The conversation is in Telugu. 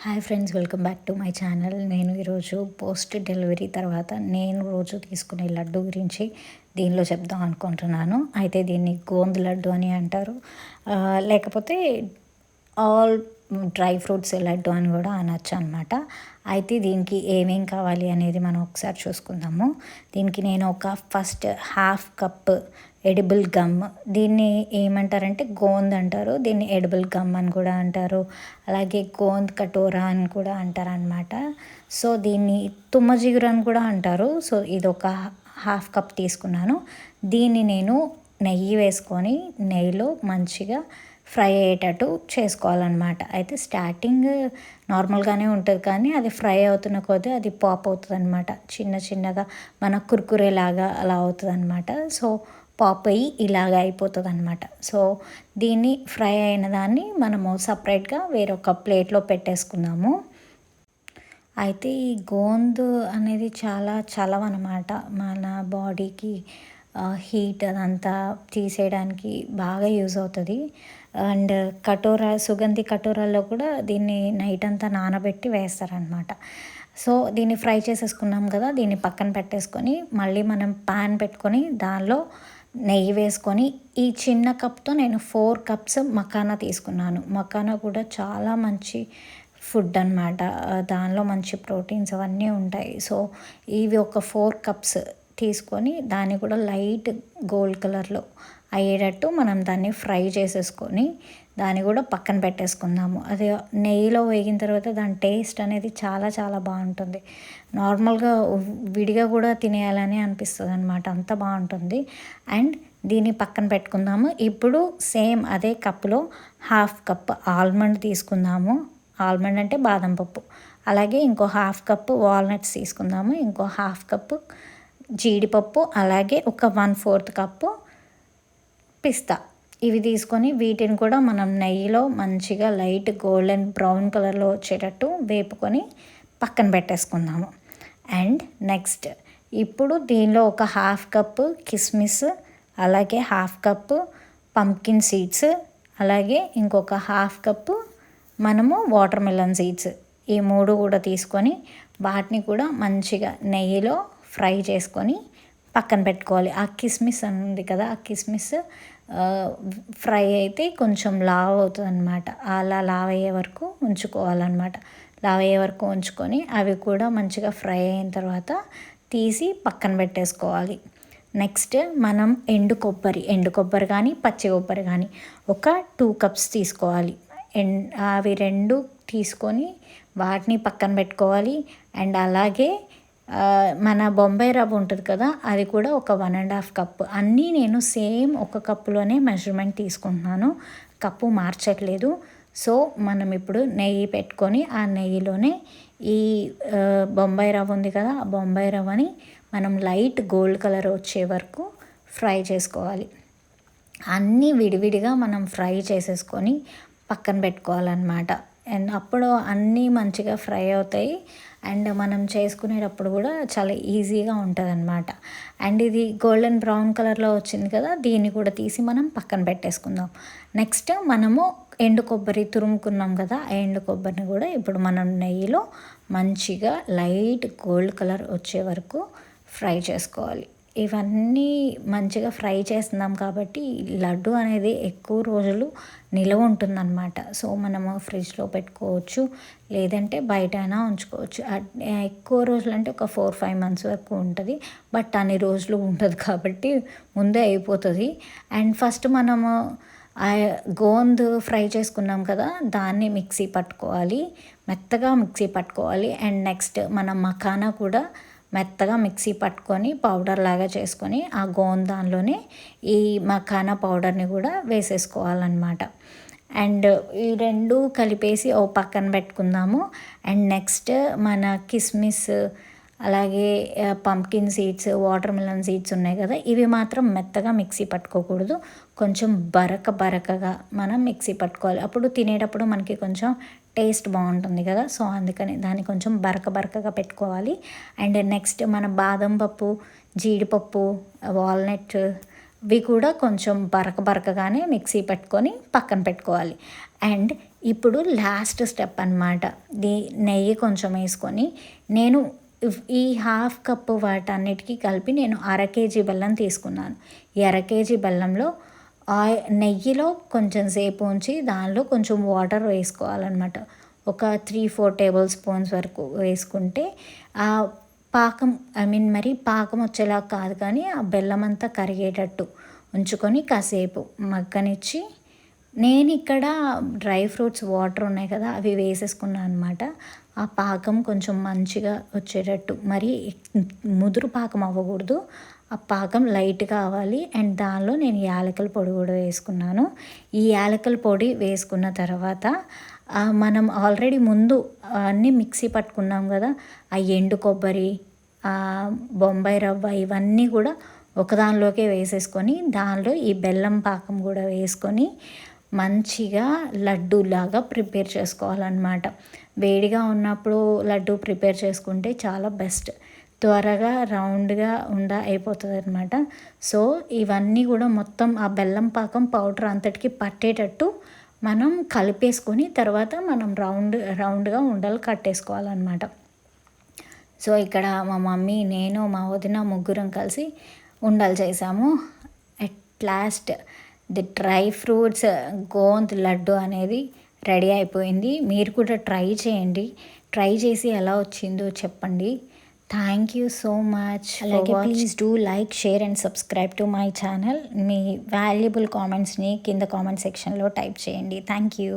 Hi friends, welcome back to my channel. నేను ఈరోజు పోస్ట్ డెలివరీ తర్వాత నేను రోజు తీసుకునే లడ్డు గురించి దీనిలో చెప్దాం అనుకుంటున్నాను. అయితే దీన్ని గోంద్ లడ్డు అని అంటారు, లేకపోతే ఆల్ డ్రై ఫ్రూట్స్ లడ్డు అని కూడా అనొచ్చు అనమాట. అయితే దీనికి ఏమేం కావాలి అనేది మనం ఒకసారి చూసుకుందాము. దీనికి నేను first half cup edible gum, దీన్ని ఏమంటారంటే గోంద్ అంటారు, దీన్ని ఎడిబుల్ గమ్ అని కూడా అంటారు, అలాగే గోంద్ కటోరా అని కూడా అంటారు అనమాట. సో దీన్ని తుమ్మ జిగురు అని కూడా అంటారు. సో ఇది ఒక హాఫ్ కప్ తీసుకున్నాను. దీన్ని నేను నెయ్యి వేసుకొని నెయ్యిలో మంచిగా ఫ్రై అయ్యేటట్టు చేసుకోవాలన్నమాట. అయితే స్టార్టింగ్ నార్మల్గానే ఉంటుంది, కానీ అది ఫ్రై అవుతున్న కొద్దీ అది పాప్ అవుతుంది అనమాట. చిన్న చిన్నగా మన కుర్కురేలాగా అలా అవుతుంది అనమాట. సో పాప్ అయ్యి ఇలాగ అయిపోతుంది అనమాట. సో దీన్ని ఫ్రై అయిన దాన్ని మనము సపరేట్గా వేరొక ప్లేట్లో పెట్టేసుకుందాము. అయితే ఈ గోంద్ అనేది చాలా చలవ అనమాట. మన బాడీకి హీట్ అదంతా తీసేయడానికి బాగా యూజ్ అవుతుంది. అండ్ కటోరా, సుగంధి కటోరాల్లో కూడా దీన్ని నైట్ అంతా నానబెట్టి వేస్తారనమాట. సో దీన్ని ఫ్రై చేసేసుకున్నాం కదా, దీన్ని పక్కన పెట్టేసుకొని మళ్ళీ మనం పాన్ పెట్టుకొని దానిలో నెయ్యి వేసుకొని, ఈ చిన్న కప్తో నేను 4 కప్స్ మకానా తీసుకున్నాను. మకానా కూడా చాలా మంచి ఫుడ్ అనమాట. దానిలో మంచి ప్రోటీన్స్ అవన్నీ ఉంటాయి. సో ఇవి ఒక 4 కప్స్ తీసుకొని దాన్ని కూడా లైట్ గోల్డ్ కలర్లో అయ్యేటట్టు మనం దాన్ని ఫ్రై చేసేసుకొని దాన్ని కూడా పక్కన పెట్టేసుకుందాము. అది నెయ్యిలో వేగిన తర్వాత దాని టేస్ట్ అనేది చాలా చాలా బాగుంటుంది. నార్మల్గా విడిగా కూడా తినేయాలని అనిపిస్తుంది అనమాట, అంత బాగుంటుంది. అండ్ దీన్ని పక్కన పెట్టుకుందాము. ఇప్పుడు సేమ్ అదే కప్పులో హాఫ్ కప్ ఆల్మండ్ తీసుకుందాము. ఆల్మండ్ అంటే బాదం పప్పు. అలాగే ఇంకో హాఫ్ కప్పు వాల్నట్స్ తీసుకుందాము. ఇంకో హాఫ్ కప్పు జీడిపప్పు, అలాగే ఒక 1/4 కప్పు పిస్తా. ఇవి తీసుకొని వీటిని కూడా మనం నెయ్యిలో మంచిగా లైట్ గోల్డెన్ బ్రౌన్ కలర్లో వచ్చేటట్టు వేపుకొని పక్కన పెట్టేసుకుందాము. అండ్ నెక్స్ట్ ఇప్పుడు దీనిలో ఒక హాఫ్ కప్పు కిస్మిస్, అలాగే హాఫ్ కప్పు పంప్కిన్ సీడ్స్, అలాగే ఇంకొక హాఫ్ కప్పు మనము వాటర్ మెలన్ సీడ్స్, ఈ 3 కూడా తీసుకొని వాటిని కూడా మంచిగా నెయ్యిలో ఫ్రై చేసుకొని పక్కన పెట్టుకోవాలి. ఆ కిస్మిస్ ఉంది కదా, ఆ కిస్మిస్ ఫ్రై అయితే కొంచెం లావ్ అవుతుంది అనమాట. అలా లావ్ అయ్యే వరకు ఉంచుకోవాలన్నమాట. లావ్ అయ్యే వరకు ఉంచుకొని అవి కూడా మంచిగా ఫ్రై అయిన తర్వాత తీసి పక్కన పెట్టేసుకోవాలి. నెక్స్ట్ మనం ఎండు కొబ్బరి కానీ పచ్చి కొబ్బరి కానీ ఒక 2 కప్స్ తీసుకోవాలి. అవి 2 తీసుకొని వాటిని పక్కన పెట్టుకోవాలి. అండ్ అలాగే మన బొంబాయి రవ్వ ఉంటుంది కదా, అది కూడా ఒక 1.5 కప్పు. అన్నీ నేను సేమ్ ఒక కప్పులోనే మెజర్మెంట్ తీసుకుంటున్నాను, కప్పు మార్చట్లేదు. సో మనం ఇప్పుడు నెయ్యి పెట్టుకొని ఆ నెయ్యిలోనే ఈ బొంబాయి రవ్వ ఉంది కదా, ఆ బొంబాయి రవ్వని మనం లైట్ గోల్డ్ కలర్ వచ్చే వరకు ఫ్రై చేసుకోవాలి. అన్నీ విడివిడిగా మనం ఫ్రై చేసేసుకొని పక్కన పెట్టుకోవాలన్నమాట. అండ్ అప్పుడు అన్నీ మంచిగా ఫ్రై అవుతాయి. అండ్ మనం చేసుకునేటప్పుడు కూడా చాలా ఈజీగా ఉంటుంది అనమాట. అండ్ ఇది గోల్డెన్ బ్రౌన్ కలర్లో వచ్చింది కదా, దీన్ని కూడా తీసి మనం పక్కన పెట్టేసుకుందాం. నెక్స్ట్ మనము ఎండు కొబ్బరి తురుముకున్నాం కదా, ఆ ఎండు కొబ్బరిని కూడా ఇప్పుడు మనం నెయ్యిలో మంచిగా లైట్ గోల్డ్ కలర్ వచ్చే వరకు ఫ్రై చేసుకోవాలి. ఇవన్నీ మంచిగా ఫ్రై చేస్తున్నాం కాబట్టి లడ్డు అనేది ఎక్కువ రోజులు నిలవ ఉంటుందన్నమాట. సో మనము ఫ్రిడ్జ్లో పెట్టుకోవచ్చు, లేదంటే బయట అయినా ఉంచుకోవచ్చు. ఎక్కువ రోజులు అంటే ఒక 4-5 మంత్స్ వరకు ఉంటుంది. బట్ అన్ని రోజులు ఉండదు కాబట్టి ముందే అయిపోతుంది. అండ్ ఫస్ట్ మనము గోంద్ ఫ్రై చేసుకున్నాం కదా, దాన్ని మిక్సీ పట్టుకోవాలి, మెత్తగా మిక్సీ పట్టుకోవాలి. అండ్ నెక్స్ట్ మనం మకానా కూడా మెత్తగా మిక్సీ పట్టుకొని పౌడర్ లాగా చేసుకొని ఆ గోంద్ దానిలోనే ఈ మకానా పౌడర్ని కూడా వేసేసుకోవాలన్నమాట. అండ్ ఈ 2 కలిపేసి ఓ పక్కన పెట్టుకుందాము. అండ్ నెక్స్ట్ మన కిస్మిస్, అలాగే pumpkin seeds, water melon seeds ఉన్నాయి కదా, ఇవి మాత్రం మెత్తగా మిక్సీ పట్టుకోకూడదు, కొంచెం బరకగా మనం మిక్సీ పట్టుకోవాలి. అప్పుడు తినేటప్పుడు మనకి కొంచెం టేస్ట్ బాగుంటుంది కదా. సో అందుకని దాన్ని కొంచెం బరకగా పెట్టుకోవాలి. అండ్ నెక్స్ట్ మన బాదం పప్పు, జీడిపప్పు, వాల్నట్, ఇవి కూడా కొంచెం బరకగానే మిక్సీ పెట్టుకొని పక్కన పెట్టుకోవాలి. అండ్ ఇప్పుడు లాస్ట్ స్టెప్ అనమాట. నెయ్యి కొంచెం వేసుకొని నేను ఈ హాఫ్ కప్పు వాటన్నిటికీ కలిపి నేను 1/2 కేజీ బెల్లం తీసుకున్నాను. ఈ 1/2 కేజీ బెల్లంలో నెయ్యిలో కొంచెం సేపు ఉంచి దానిలో కొంచెం వాటర్ వేసుకోవాలన్నమాట. ఒక 3-4 టేబుల్ స్పూన్స్ వరకు వేసుకుంటే ఆ పాకం మరి పాకం వచ్చేలా కాదు, కానీ ఆ బెల్లం అంతా కరిగేటట్టు ఉంచుకొని కాసేపు మగ్గనిచ్చి, నేను ఇక్కడ డ్రై ఫ్రూట్స్ వాటర్ ఉన్నాయి కదా అవి వేసేసుకున్నాను అనమాట. ఆ పాకం కొంచెం మంచిగా వచ్చేటట్టు, మరి ముదురు పాకం అవ్వకూడదు, ఆ పాకం లైట్గా అవ్వాలి. అండ్ దానిలో నేను యాలకుల పొడి కూడా వేసుకున్నాను. ఈ యాలకుల పొడి వేసుకున్న తర్వాత మనం ఆల్రెడీ ముందు అన్నీ మిక్సీ పట్టుకున్నాం కదా, ఆ ఎండు కొబ్బరి, బొంబాయి రవ్వ ఇవన్నీ కూడా ఒకదానిలోకే వేసేసుకొని దానిలో ఈ బెల్లం పాకం కూడా వేసుకొని మంచిగా లడ్డూలాగా ప్రిపేర్ చేసుకోవాలన్నమాట. వేడిగా ఉన్నప్పుడు లడ్డు ప్రిపేర్ చేసుకుంటే చాలా బెస్ట్, త్వరగా రౌండ్గా అయిపోతుంది అనమాట. సో ఇవన్నీ కూడా మొత్తం ఆ బెల్లం పాకం పౌడర్ అంతటికి పట్టేటట్టు మనం కలిపేసుకొని తర్వాత మనం రౌండ్గా ఉండలు కట్టేసుకోవాలన్నమాట. సో ఇక్కడ మా మమ్మీ, నేను, మా వదిన ముగ్గురం కలిసి ఉండలు చేసాము. At last the dry fruits gond laddu అనేది రెడీ అయిపోయింది. మీరు కూడా ట్రై చేయండి, ట్రై చేసి ఎలా వచ్చిందో చెప్పండి. Thank you so much. అలాగే please do like, share and subscribe to my channel. మీ వాల్యుబుల్ కామెంట్స్ని కింద కామెంట్ సెక్షన్లో టైప్ చేయండి. Thank you.